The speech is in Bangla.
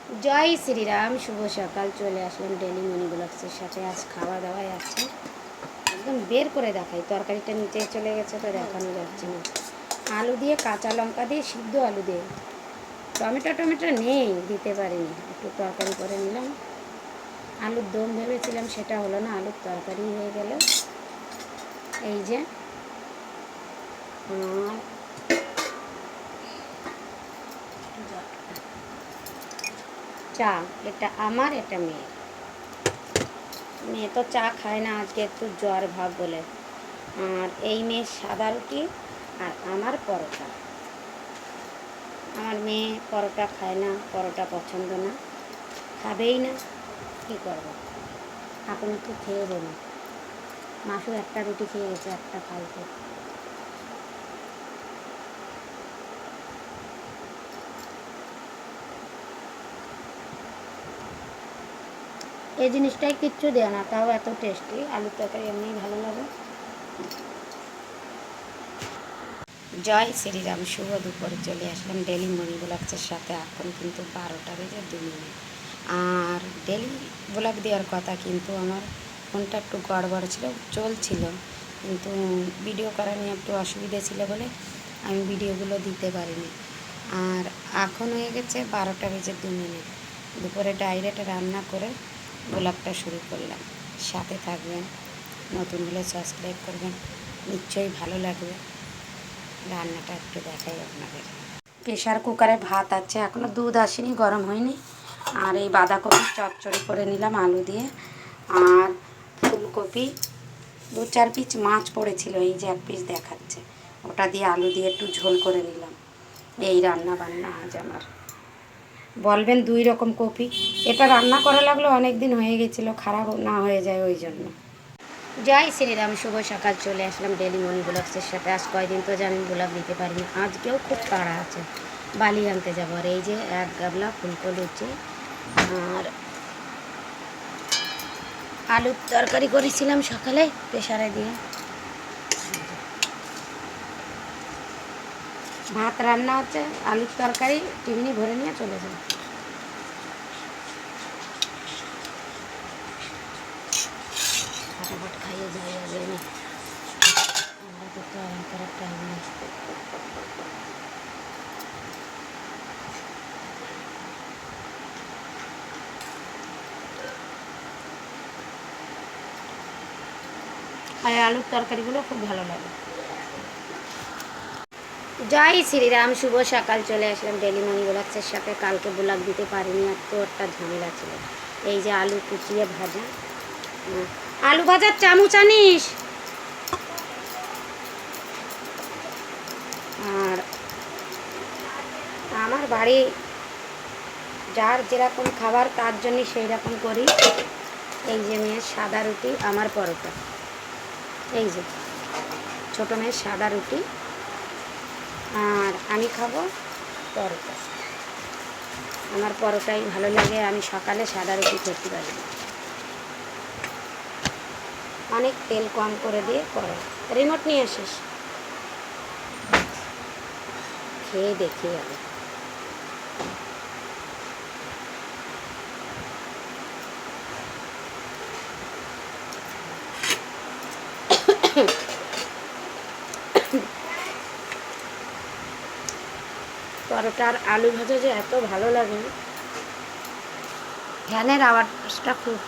জয় শ্রীরাম, শুভ সকাল। চলে আসলাম ডেলি মনি ব্লগসের সাথে। আজ খাওয়া দাওয়াই আছে, একদম বের করে দেখাই। তরকারিটা নিচে চলে গেছে তো দেখানো যাচ্ছে না। আলু দিয়ে, কাঁচা লঙ্কা দিয়ে, সিদ্ধ আলু দিয়ে, টমেটো নেই, দিতে পারিনি। একটু তরকারি করে নিলাম। আলুর দম ভেবেছিলাম, সেটা হলো না, আলুর তরকারি হয়ে গেল। এই যে চা, এটা আমার, এটা মেয়ের। মেয়ে তো চা খায় না, আজকে একটু জ্বর ভাব বলে। আর এই মেয়ের সাদা রুটি, আর আমার পরোটা। আমার মেয়ে পরোটা খায় না, পরোটা পছন্দ না, খাবেই না। কী করবো, এখন একটু খেয়ে দেবো। মাসু একটা রুটি খেয়ে গেছে, একটা খাইতে। এই জিনিসটাই কিচ্ছু দেয় না, তাও এত টেস্টি। আলুর তরকারি এমনিই ভালো লাগে। জয় শ্রীরাম, শুভ দুপুরে চলে আসলাম ডেলি মনি ব্লগসের সাথে। এখন কিন্তু 12টা বেজে 2 মিনিট। আর ডেলি ব্লগ দেওয়ার কথা, কিন্তু আমার ফোনটা একটু গড়বড় ছিল, চলছিল, কিন্তু ভিডিও করা নিয়ে একটু অসুবিধে ছিল বলে আমি ভিডিওগুলো দিতে পারিনি। আর এখন হয়ে গেছে 12টা বেজে 2 মিনিট। দুপুরে ডাইরেক্ট রান্না করে ব্লগটা শুরু করলাম। সাথে থাকবেন, নতুন হলে সাবস্ক্রাইব করবেন, নিশ্চয়ই ভালো লাগবে। রান্নাটা একটু দেখাই আপনাদের। প্রেশার কুকারে ভাত আছে, এখনও দুধ আসেনি, গরম হয়নি। আর এই বাঁধাকপি চচ্চড়ি করে নিলাম আলু দিয়ে। আর ফুলকপি, 2-4 পিস মাছ পড়েছিল, এই যে 1 পিস দেখাচ্ছে, ওটা দিয়ে আলু দিয়ে একটু ঝোল করে নিলাম। এই রান্না বান্না আজ আমার। বলবেন 2 রকম কপি, এটা রান্না করা লাগলো, অনেক দিন হয়ে গেছিলো, খারাপ না হয়ে যায় ওই জন্য। জয় শ্রীরাম, শুভ সকাল। চলে আসলাম ডেলি মনি ব্লগসের সাথে। আজ কয়দিন তো জানেন ব্লগ দিতে পারিনি, আজকেও খুব তাড়া আছে, বালি আনতে যাবো। আর এই যে 1 গাবলা ফুলকো লুচি আর আলুর তরকারি করেছিলাম সকালে প্রেশারে দিয়ে। ভাত রান্না হচ্ছে, আলুর তরকারি টিফিনে ভরে নিয়ে চলে যাবো। ফটাফট খাইয়ে যাই আগে, আমরা তো আরাম করার টাইম নেই। আর আলুর তরকারিগুলো খুব ভালো লাগে। জয় শ্রীরাম, শুভ সকাল। চলে আসলাম ডেলি মনি ব্লগসের সাথে। কালকে ব্লগ দিতে পারিনি, আর তো একটা ঝামেলা ছিল। এই যে আলু কুচিয়ে ভাজা, আলু ভাজার চামচ আনিস। আর আমার বাড়ি যার যেরকম খাবার তার জন্যই সেই রকম করি। এই যে মেয়ের সাদা রুটি, আমার পরোটা। এই যে ছোটো মেয়ের সাদা রুটি, আর আমি খাবো পরোটা। আমার পরোটাই ভালো লাগে, আমি সকালে সাদা রুটি খেতে পারি না। অনেক তেল কম করে দিয়ে করো। রিমোট নিয়ে আসিস, খেয়ে দেখি আমি। পরোটার আলু ভাজা যে এত ভালো লাগে, ফ্যানের আওয়াজটা খুব